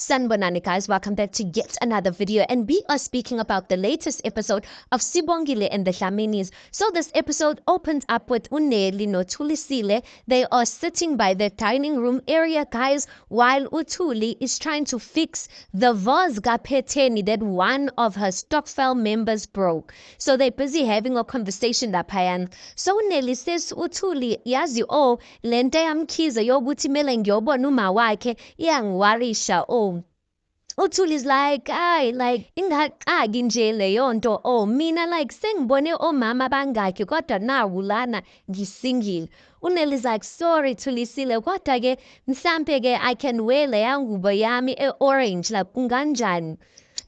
Sanbonani guys, welcome back to yet another video, and we are speaking about the latest episode of Sibongile and the Dlaminis. So this episode opens up with Uneli no Thulisile. They are sitting by the dining room area, guys, while Uthuli is trying to fix the vase kapheteni that one of her Stokvel members broke. So they're busy having a conversation laphayan. So Uneli says Uthuli, yazi lento yamkhize yokuthi mele ngiyobona uma wakhe iyangiwarisha Uthuli is like, ingaqaki nje leyo nto. Mina like sengibone omama bangakhi kodwa nawu lana ngisingile. Uneli is like, sorry Thulisile, kodwa ke mhlampe ke I can wear leya ngubo yami orange like kunganjani.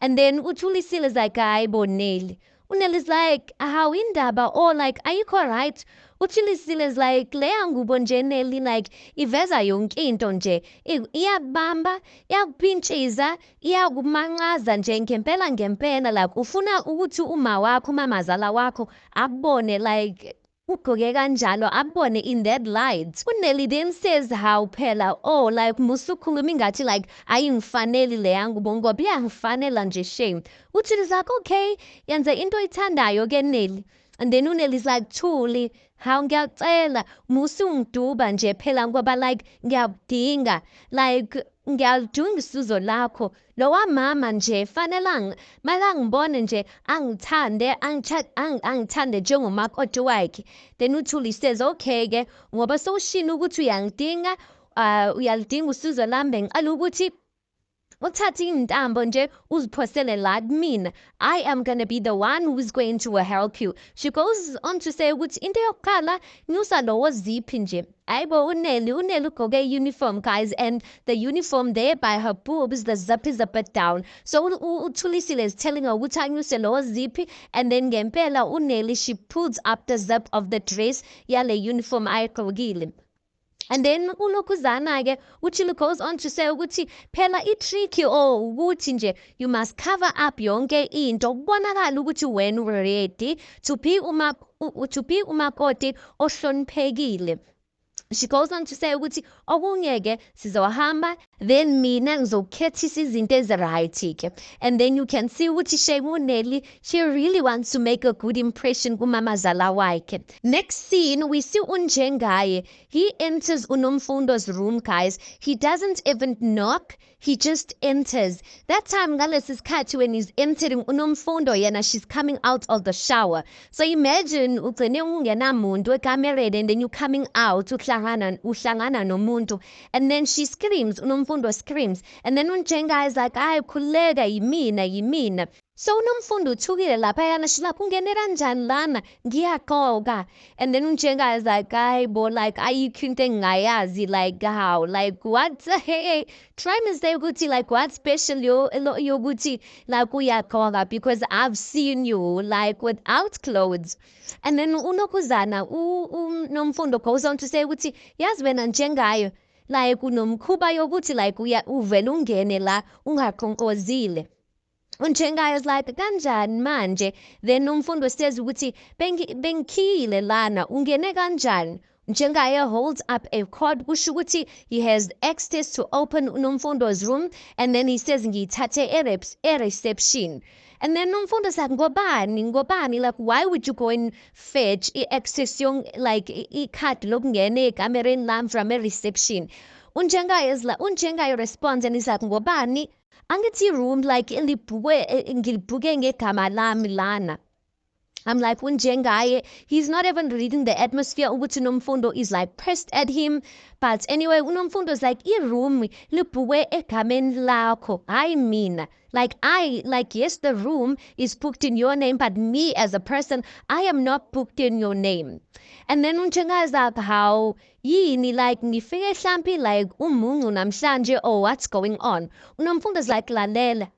And then Thulisile is like, hayi bo Neli. Uneli is like, how indaba? Like, are you alright? Thulisile is like, leya ngubo nje Neli like iveza yonke into nje. Iyabamba, iyakuphintshisa, iyakumanqaza nje ngempela like ufuna ukuthi uma wakho umamazala wakho akubone like ugqoke kanjalo abone in that light. Uneli then says how phela like musukhuluma ingathi like ayingifaneli leya ngubo ngoba iyangifanela nje shame. Uthi is like, okay, yenza into oyithandayo ke Neli. And then Uneli is like, Thuli, hawu ngiyacela musungiduba nje phela ngoba like ngiyakudinga like ngiyalidinga isizo lakho. Lowa mama nje fanele ngibone nje angithande njengomakoti wakhe. Then Uthuli says, okay ke ngoba sowushilo ukuthi uyangidinga uyalidinga usizo lami ngicela ukuthi uthathe intambo nje uziphosele la kumina. I am gonna be the one who is going to help you. She goes on to say ukuthi into yokuqala nyusa lowo ziphi nje. Ayibo Uneli ugqoke uniform guys, and the uniform there by her boobs the zip is a bit down. So Thulisile is telling her ukuthi anyuse lowo ziphi, and then ngempela Uneli she pulls up the zip of the dress yale uniform ayigqokile. And then ulokhuzana-ke Uthuli goes on to say ukuthi phela i-tricky ukuthi nje you must cover up yonke into kubonakala ukuthi wena ready to be umakoti ohloniphekile. She goes on to say ukuthi okunye-ke sizohamba then mina ngizokhethisa izinto ezi-right-ke. And then you can see ukuthi shame Uneli, she really wants to make a good impression kumamazala wakhe. Next scene we see uNjengaye. He enters uNomfundo's room guys. He doesn't even knock, he just enters. That time ngalesi sikhathi when he's entering uNomfundo yena she's coming out of the shower. So imagine ugcine ungenamuntu ekamereni and then you coming out uhlangana nomuntu, and then she screams, uNomfundo screams, and then uNjengaye is like, hayi khuleka yimina. So uNomfundo uthukile laphayana shilapha ungene kanjani lana ngiyaqoka. And then uNjengaye is like, hayi bo like ayikho into engingayazi like how like what hey try me say ukuthi like what special yokuthi like uyaqoka, because I've seen you like without clothes. And then unokhuzana uNomfundo goes on to say ukuthi yazi wena Njengaye like unomkhuba yokuthi like uvela ungene la ungaqonqozile. uNjengaye is like kanjani manje. Then uMfundo says ukuthi bengikhile lana ungene kanjani. uNjengaye holds up a card kusho ukuthi he has access to open uNomfundo's room, and then he says ngiyithathe e-reception. And then uMfundo is like ngobani like why would you go and fetch i-access like i-card lokungena ekamereni lami from a-reception. uNjengaye responds and he's like ngobani angithi room like ngilibhuke ngegama lami lana. I'm like uNjengaye, he's not even reading the atmosphere ukuthi uNomfundo is like pressed at him. But anyway uNomfundo is like i-room libhuke egameni lakho hayi mina. Like yes, the room is booked in your name, but me as a person, I am not booked in your name. And then uNjengaye is like, how yini like ngifike hlampi like umuncu namhlanje what's going on. uNomfundo is like lalela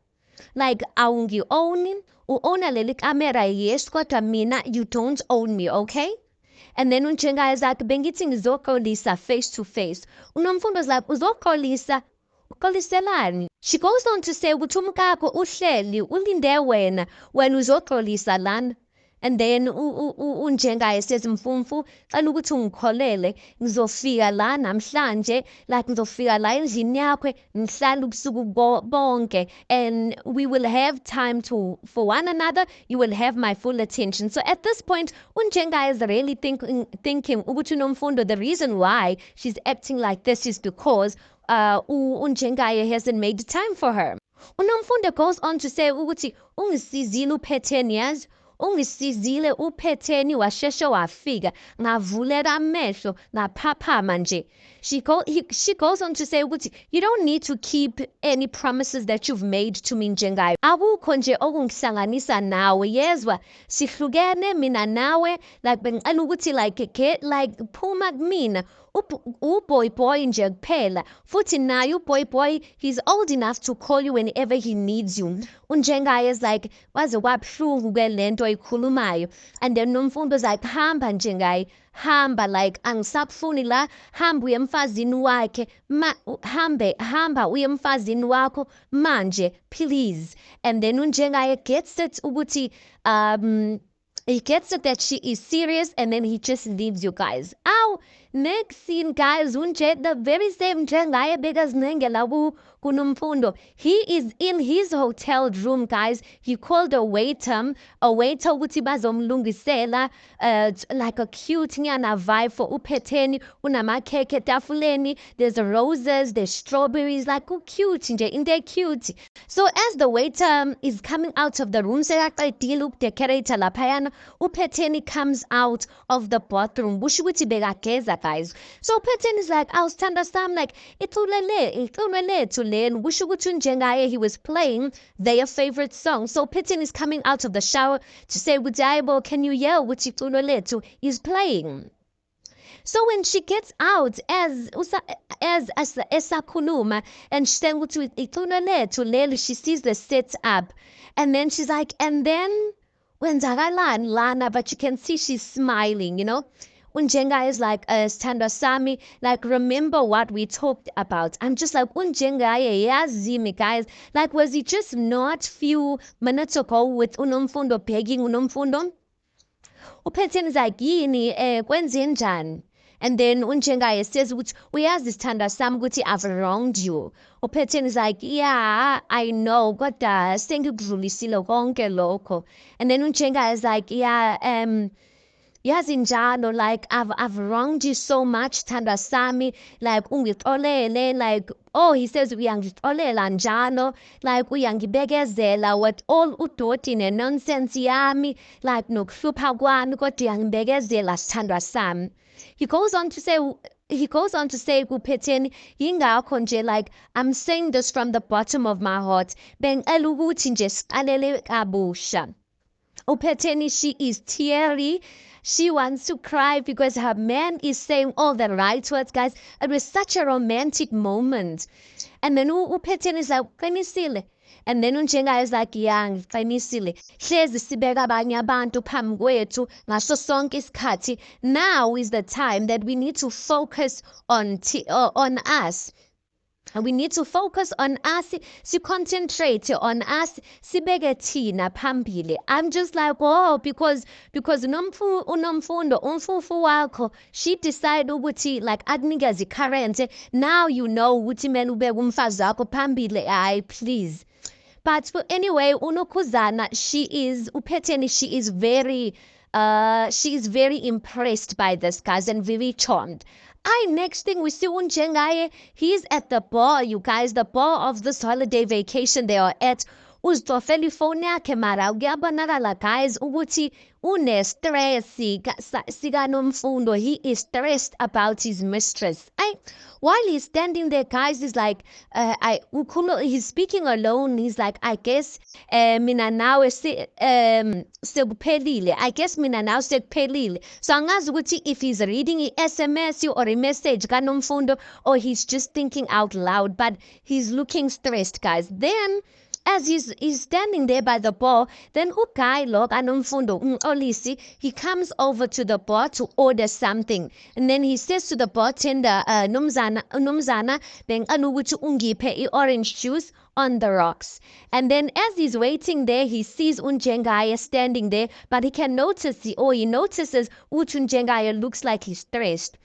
like awungi-owni u-owna leli kamera yes kodwa mina you don't own me, okay. And then uNjengaye is like bengithi ngizoxolisa face to face. uNomfundo is like uzoxolisa uxoliselani. She goes on to say ukuthi umkakho uhleli ulinde wena uzoxolisa lana. And then unjengaye says Mfumfu, cela ukuthi ungikholele ngizofika la namhlanje, like ngizofika la endlini yakho ngihlale ubusuku bonke, and we will have time for one another. You will have my full attention. So at this point, unjengaye is really thinking ukuthi uNomfundo, the reason why she's acting like this is because unjengaye hasn't made time for her. UNomfundo goes on to say ukuthi ungisizile uPhetheni yazi, ungisizile uPhetheni washeshe wafika ngavulela amehlo ngaphaphama nje. She goes on to say ukuthi you don't need to keep any promises that you've made to me njengayo. Akukho nje okungihlanganisa nawe yezwa, sihlukene mina nawe, like bengicela ukuthi like phuma kumina. Boy nje kuphela, futhi naye boy, he's old enough to call you whenever he needs you. Unjengaye is like waze kwabuhlungu ke lento ayikhulumayo, and then Nomfundo is like hamba njengaye, hamba, like angisabufuni la, hamba uye emfazini wakhe, hamba uye emfazini wakho manje please. And then unjengaye gets it ukuthi he gets it that she is serious, and then he just leaves you guys. Ow! Next scene, guys, unje the very same njengaye bekazinengela kuNomfundo. He is in his hotel room, guys. He called a waiter ukuthi bazomlungisela like a cute nyana vibe for uPhetheni, unamakhekhe etafuleni, there's roses, there's strawberries, like cute nje, into cute. So as the waiter is coming out of the room, sekaqedile ukudecorate laphayana, uPhetheni comes out of the bathroom. Busho ukuthi bekageza, guys. So uPhetheni is like, "Awu sithanda sami, like iculo lethu leli." Busho ukuthi unjengaye, he was playing their favorite song. So Phetheni is coming out of the shower to say ukuthi hayibo, can you yell ukuthi iculo lethu is playing? So when she gets out, as esakhuluma, and she's saying ukuthi iculo lethu leli, she sees the setup, and then she's like, and then wenzakalani lana, but you can see she's smiling, you know. Unjengaye is like, Sithandwa Sami, like remember what we talked about. I'm just like, Unjengaye yazimi, guys. Like, was he just not few minutes ago with uNomfundo begging uNomfundo? uPhetheni is like, yini kwenze njani? And then unjengaye says ukuthi uyazi Sithandwa Sami ukuthi I've wronged you. uPhetheni is like, yeah, I know, kodwa sengikudlulisile konke lokho. And then unjengaye is like, yeah, yazi njalo, like I've wronged you so much Sithandwa Sami, like ungixolele, like he says uyangixolela njalo, like uyangibekezela what all udoti nenonsense yami, like nokuhlupha kwami kodwa uyangibekezela Sithandwa Sami. He goes on to say kuPhetheni, yingakho nje, like I'm saying this from the bottom of my heart, bengicela ukuthi nje siqalele kabusha. uPhetheni, she is teary. She wants to cry because her man is saying all the right words, guys. It was such a romantic moment. And then uPhetheni is like, qinisile. And then unjengaye is like, yeah, ngiqinisile. Hlezi sibeka abanye abantu phambi kwethu ngaso sonke isikhathi. Now is the time that we need to focus on us. We need to focus on us, concentrate on us, sibeke thina phambili. I'm just like, oh, because uNomfundo, umfufu wakho, she decided ukuthi like akunikeze current. Now you know ukuthi mele ubeke umfazi wakho phambili. Ayi, please. But anyway, uNokhuzana, uPhetheni, she is very impressed by this, guys, and very charmed. Next thing we see unjengaye, he's at the bar, you guys, the bar of this holiday vacation they are at. Uzitofela ifoni yakhe, mara kuyabonakala, guys, ukuthi une-stress sikaNomfundo. He is stressed about his mistress. While he's standing there, guys, he's like, he's speaking alone. He's like, I guess mina nawe sekuphelile. I guess mina nawe sekuphelile. So angazi ukuthi if he's reading i-SMS or a message kaNomfundo, or he's just thinking out loud, but he's looking stressed, guys. Then as he's standing there by the bar, then uguy lo kanomfundo Olisi, he comes over to the bar to order something. And then he says to the bartender, Numzana, then anuguchu ungiphe orange juice on the rocks. And then as he's waiting there, he sees Unjengaya standing there, but he he notices Unjengaya looks like he's stressed.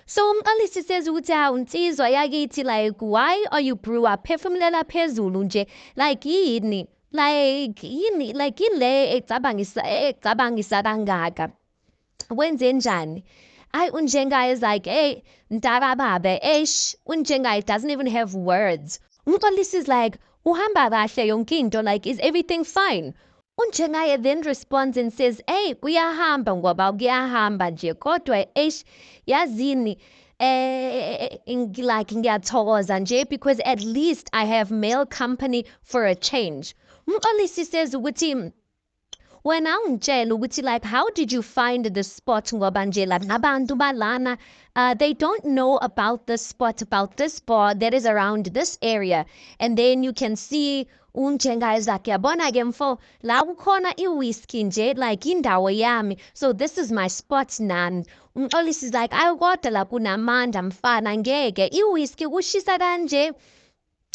So umqalisi says ukuthi insizwa yakithi, like, why are you brew up phefumulela phezulu nje, like yini, like ile ecabangisa kangaka, wenze njani? Unjengaya is like, hey mntakababe, Unjengaya doesn't even have words. Umqalisi is like, uhamba kahle yonke into, like, is everything fine? Unjengaya then responds and says, hey, kuyahamba ngoba kuyahamba nje, kodwa yazini, like ngiyathokoza nje because at least I have male company for a change. Umqalisi says ukuthi wena ungitshela ukuthi, like, how did you find the spot ngoba nje like abantu balana they don't know about the spot, about this bar that is around this area. And then you can see Unjengaya like, yabona ke mfo, la kukhona i-whiskey nje, like indawo yami, so this is my spot nami. Umqalisi is like, ayi kodwa la kunamandla mfana, ngeke i-whiskey kushisa kanje.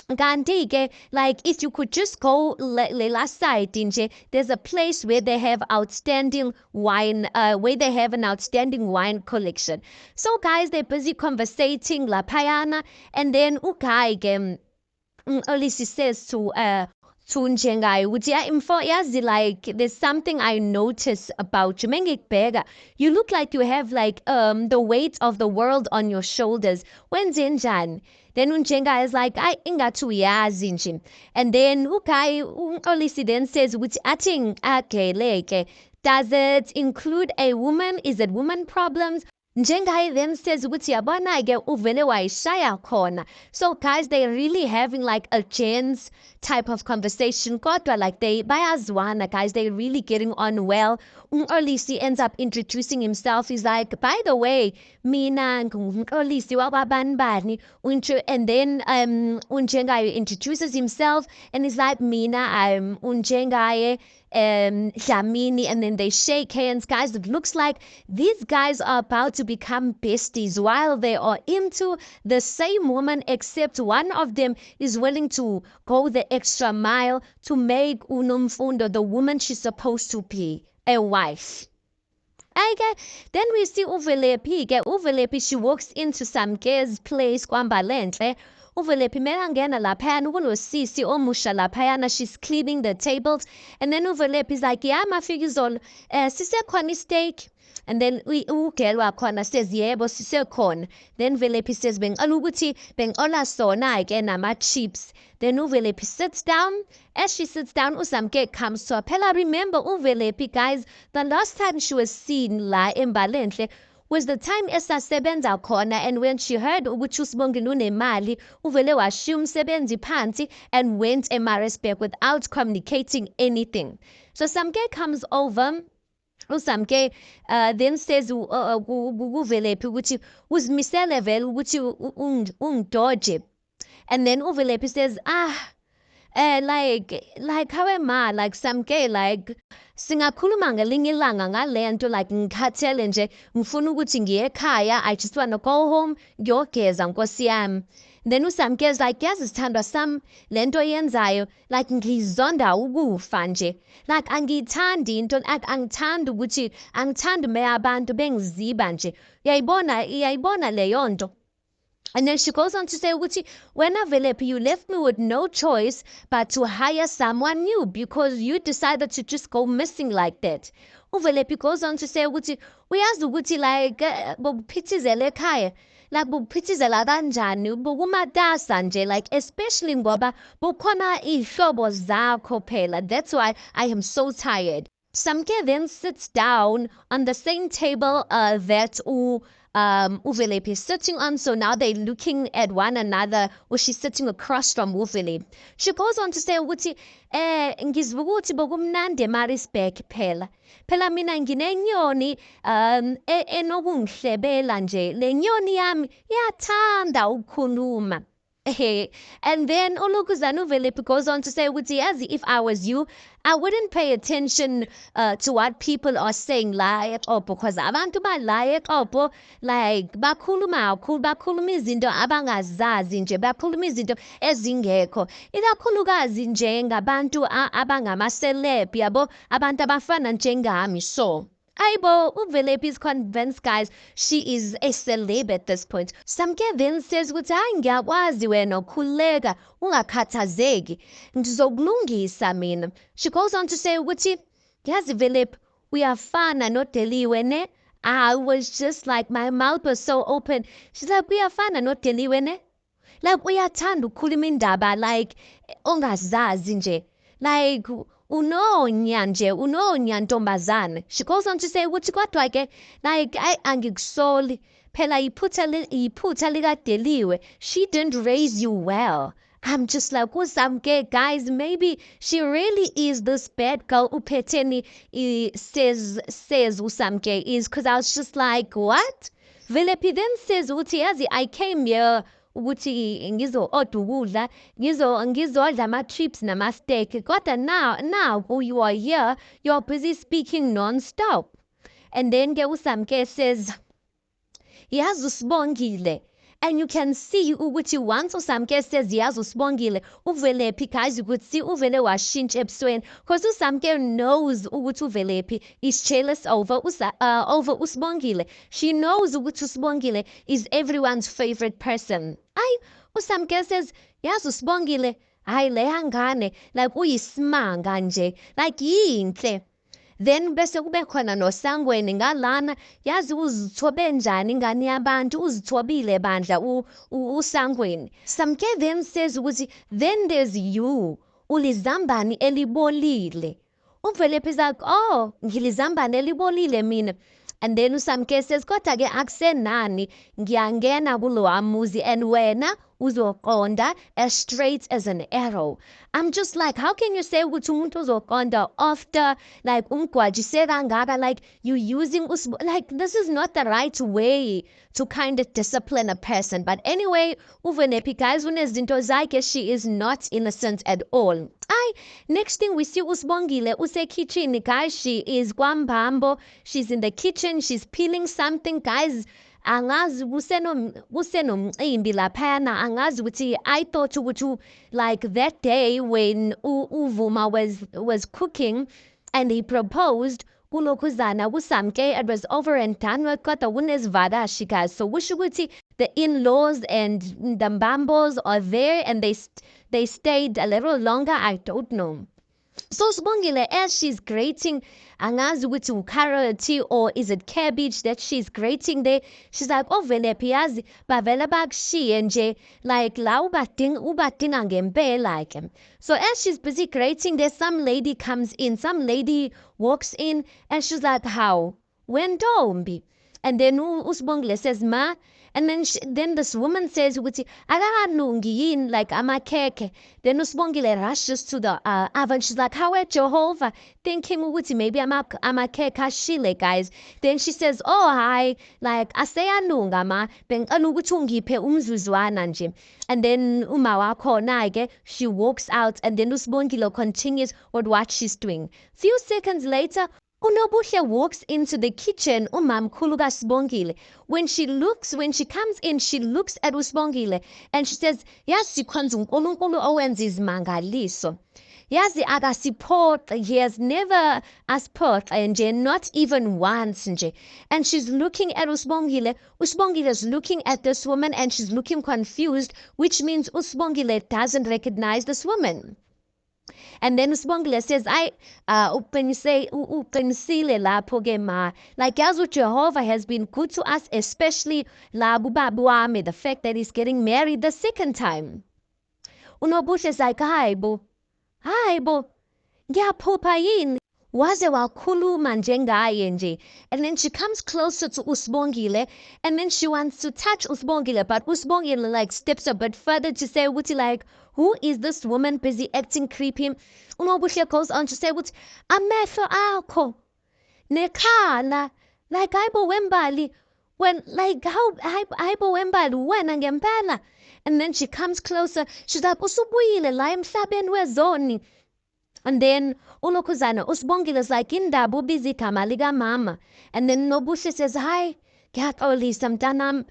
Kanti-ke, like, if you could just go lela side nje, there's a place where they have outstanding wine, where they have an outstanding wine collection. So guys, they're busy conversating laphayana, and then uguy Olisi says to Unjengaya ukuthi mfo yazi, like, there's something I notice about you. Mengikubheka, you look like you have like the weight of the world on your shoulders. Wenze njani? Then Unjengaya is like, ingathi uyazi nje. And then Olisi then says ukuthi athi ageleke, does it include a woman? Is it woman problems? Njengaya then says ukuthi yabona-ke uvele wayishaya khona. So guys, they're really having like a gents type of conversation, kodwa like bayazwana, guys, they're really getting on well. Olisi ends up introducing himself. He's like, by the way, mina ngumqolisi wakwabanibani. And then Unjengaya introduces himself and he's like, mina I'm Unjengaya Dlamini, and then they shake hands. Guys, it looks like these guys are about to become besties while they are into the same woman, except one of them is willing to go the extra mile to make uNomfundo the woman she's supposed to be, a wife. Okay, then we see Uvelepi, she walks into some girl's place kwambalenhle. Uvelepi melangena laphayana kunosisi omusha laphayana, she's cleaning the tables, and then Uvelepi is like, yeah mafikizolo, sisekhona steak. And then ugirl wakhona says, yebo sisekhona. Then Velepi says, bengicela ukuthi bengicela sona-ke nama-chips. Then Uvelepi sits down. As she sits down, uSamke comes to her. Phela remember Uvelepi, guys, the last time she was seen la eMbalenhle was the time esasebenza khona, and when she heard ukuthi uSibongile unemali, uvele washiya umsebenzi phansi and went eMaritzburg without communicating anything. So Samke comes over. Usamke then says uVelepi ukuthi uzimisele vele ukuthi ungidoje. And then uVelepi says, like how am I, like Samke, like singakhuluma ngelinye ilanga ngalento, like ngikhathele nje ngifuna ukuthi ngiye ekhaya, I just want to go home ngiyogeza nkosi yami. Then uSamke is like, yazi sithandwa sami, lento yenzayo, like ngizonda ukufa nje, like angiyithandi into, angithandi ukuthi angithandi me abantu bengiziba nje, uyayibona leyo nto. And then she goes on to say, when Velepi, you left me with no choice but to hire someone new because you decided to just go missing like that. Velepi goes on to say, uyazi ukuthi like bokuphithizela ekhaya, like bokuphithizela kanjani, bokumatasa nje, like especially ngoba bukhona ihlobo zakho phela. That's why I am so tired. Samke then sits down on the same table that Uvelepi is sitting on, so now they're looking at one another, or she's sitting across from Uvelepi. She goes on to say ukuthi ngizwa ukuthi bokumnandi eMaritzburg phela mina nginenyoni enokungihlebela nje, le nyoni yami iyathanda ukukhuluma. And then Olokuzana Velepi goes on to say, Yazi, if I was you, I wouldn't pay attention to what people are saying like because abantu like bakhuluma izinto abangazazi nje, bakhuluma izinto ezingekho, ikakhulukazi nje ngabantu abangama-celeb yabo, abantu abafana njengami. So Aibo, Uvelepi is convinced, guys, she is a celeb at this point. Samke then says, ngiyakwazi wena khuleka ungakhathazeki ngizokulungisa mina. She goes on to say ukuthi yazi Velep, uyafana nodeliwe ne. I was just like, my mouth was so open. She's like, uyafana nodeliwe ne. Like uyathanda ukukhuluma indaba like ongazazi nje. Like unonya ntombazane. She goes on to say ukuthi kodwa ke like angikusoli phela iphutha likadeliwe, she didn't raise you well. I'm just like, usamke, guys, maybe she really is this bad girl upheteni says usamke is, because I was just like, what? Velepi then says uthi yazi, I came here ukuthi ngizo-order ukudla, ngizodla ama-trips nama-steak, kodwa now you are here, you're busy speaking non-stop. And then ke usamke says, yazi usibongile. And you can see ukuthi once usamke says yazi usibongile, uVelephi guys, you could see uvele washintsha ebusweni, because usamke knows ukuthi uVelephi is jealous over usibongile. She knows ukuthi usibongile is everyone's favorite person. Usamke says yazi usibongile, hayi leya ngane like uyisimanga nje, like yinhle. Then bese kube khona noSangweni ngalana, yazi uzithobe njani ingane yabantu, uzithobile bandla uSangweni. Samke then says ukuthi then there's you, ulizambane elibolile. uVelephi is like, oh, ngilizambane elibolile mina. And then uSamke says, kodwa ke akusenani, ngiyangena kulowa muzi and wena uzoqonda as straight as an arrow. I'm just like, how can you say ukuthi umuntu uzoqonda after like umgwajise kangaka, like you using like this is not the right way to kind of discipline a person. But anyway, uVelephi guys, unezinto zakhe, she is not innocent at all. Next thing we see usibongile usekitchen, guys, she is kwambambo, she's in the kitchen, she's peeling something, guys. Angazi kusenomcimbi laphana, angazi ukuthi I thought ukuthi like that day when uVuma was cooking and he proposed kulokhuzana kuSamke, it was over and done with, kodwa kunesivakashi, guys. So kusho ukuthi the in-laws and the Mbambos are there and they stayed a little longer, I don't know. So Sibongile, as she's grating, angazi ukuthi carrot or is it cabbage that she's grating there, she's like, oh Velephi yazi bavela bakushiye nje, like la ubadinga ngempela ke. So as she's busy grating there, some lady comes in, some lady walks in and she's like, how wentombi? And then uSibongile says, ma. And then this woman says ukuthi akakalungi yini like amakhekhe. Then uSibongile rushes to the oven. She's like, how at Jehovah, thinking ukuthi maybe amakhekhe ashile, guys. Then she says, oh hi, like aseyalunga ma, bengicela ukuthi ungiphe umzuzwana nje. And then uma wakhona ke, she walks out and then uSibongile continues with what she's doing. Few seconds later, uNobuhle walks into the kitchen, umamkhulu kaSibongile. When she comes in, she looks at uSibongile and she says, yazi khonza uNkulunkulu owenza izimangaliso. Yazi akasiphoxa, he has never asiphoxa nje, not even once nje. And she's looking at uSibongile. uSibongile is looking at this woman and she's looking confused, which means uSibongile doesn't recognize this woman. And then uSibongile says, uqinisile lapho ke ma. Like yazi Jehovah has been good to us, especially la kubaba wami, the fact that he's getting married the second time. uNobuhle is like, hayi bo, ngiyaphupha yini? Waze wakhuluma njengaye nje. And then she comes closer to uSibongile and then she wants to touch uSibongile, but uSibongile like steps a bit further to say ukuthi like, who is this woman busy acting creepy? uNobuhle goes on to say ukuthi amehlo akho nekhala, like hayibo wembali, when like how hayibo wembali wena ngempela. And then she comes closer. She's like, usubuyile la emhlabeni wezoni. And then unokhuzana usibongile is like, indaba ubiza igama likamama. And then Nobuhle says, hi, ngiyaxolisa mntanami.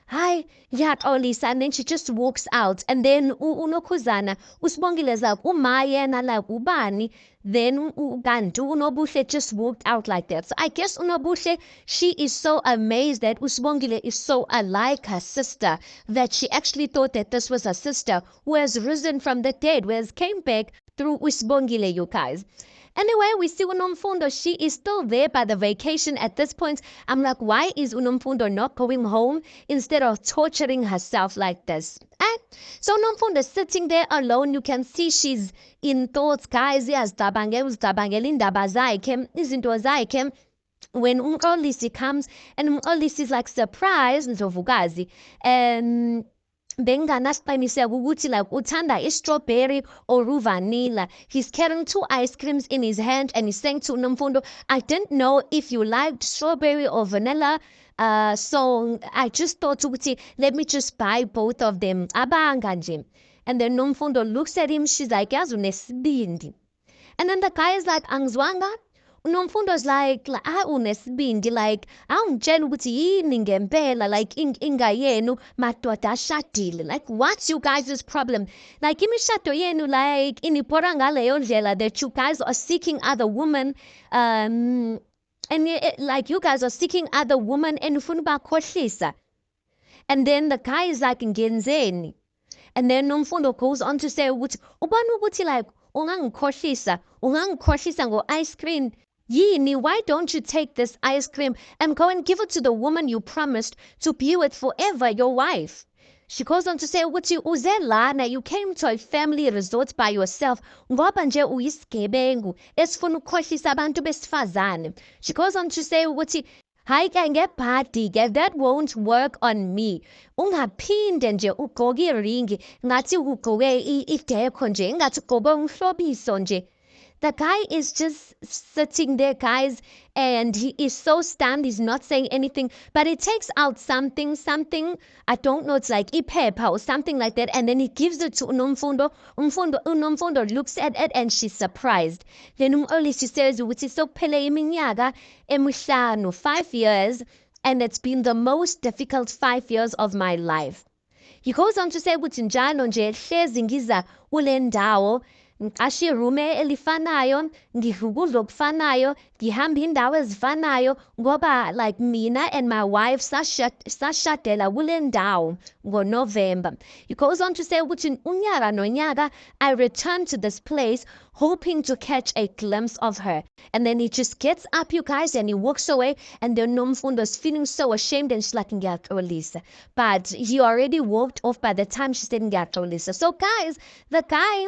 Hi, ngiyaxolisa. And then she just walks out. And then unokhuzana usibongile is like, uma yena like ubani. Then ukanti unobuhle just walked out like that. So I guess unobuhle, she is so amazed that usibongile is so alike her sister that she actually thought that this was her sister who has risen from the dead, who has came back through usibongile, you guys. Anyway, we see Unomfundo. She is still there by the vacation at this point. I'm like, why is Unomfundo not going home instead of torturing herself like this? So Unomfundo is sitting there alone. You can see she's in thoughts, guys. Uzicabangela indaba zakhe, izinto zakhe. When Umxolisi comes, and Umxolisi is like surprised, Ndlovukazi, and benganasiqiniseko ukuthi like uthanda strawberry or vanilla. He's carrying 2 ice creams in his hand and he's saying to Unomfundo, I didn't know if you liked strawberry or vanilla. So I just thought ukuthi let me just buy both of them. Abanga nje. And then Unomfundo looks at him, she's like, yazi unesibindi. And then the guy is like, angizwanga. Unomfundo's like unesibindi, like awungitshela ukuthi yini ngempela, like inga yenu madoda ashadile. Like what's you guys' problem? Like imishado yenu like inipora ngaleyo ndlela that you guys are seeking other women, and like you guys are seeking other women and ufuna ubakhohlisa. And then the guy is like ngenzeni. And then Nomfundo goes on to say ukuthi ubani ukuthi like ungangikhohlisa ngo-ice cream. Yini, why don't you take this ice cream and go and give it to the woman you promised to be with forever, your wife? She goes on to say, ukuthi uze lana, you came to a family resort by yourself, ngoba nje uyisigebengu esifuna ukukhohlisa abantu besifazane. She goes on to say ukuthi hayi ke ngebhadi-ke, that won't work on me. Ungaphinde nje ugqoke iringi ngathi ugqoke idekho nje, ingathi ugqoke umhlobiso nje. The guy is just sitting there, guys, and he is so stunned. He's not saying anything, but he takes out something, I don't know, it's like iphepha or something like that, and then he gives it to Unomfundo. Unomfundo looks at it and she's surprised. Then Umxolisi says, ukuthi sokuphele iminyaka emihlanu, 5 years, and it's been the most difficult 5 years of my life. He goes on to say, ukuthi njalo nje hlezi ngiza kule ndawo, ngiqashe irume elifanayo, ngidla ukudla okufanayo, ngihamba indawo ezifanayo ngoba like mina and my wife sashadela kule ndawo ngoNovember. He goes on to say ukuthi unyaka nonyaka I return to this place hoping to catch a glimpse of her. And then he just gets up, you guys, and he walks away, and then Nomfundo is feeling so ashamed and she's like, ngiyaxolisa. But he already walked off by the time she said ngiyaxolisa. So guys, the guy,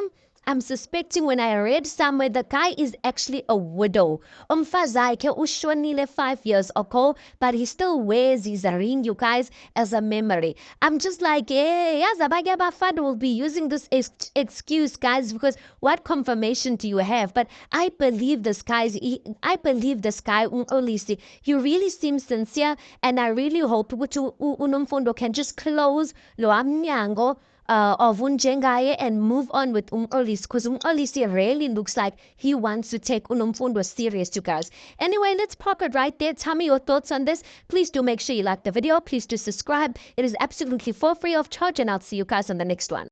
I'm suspecting when I read somewhere the guy is actually a widow. Umfazakhe ushonile 5 years ago, but he still wears his ring, you guys, as a memory. I'm just like, hey, abanye abafana will be using this excuse, guys, because what confirmation do you have? But I believe this guy, Umxolisi. He really seems sincere, and I really hope ukuthi Unomfundo can just close lo mnyango of Unjengaye and move on with Umxolisi, because Umxolisi really looks like he wants to take Unomfundo serious, you guys. Anyway, let's park it right there. Tell me your thoughts on this. Please do make sure you like the video. Please do subscribe. It is absolutely for free of charge, and I'll see you guys on the next one.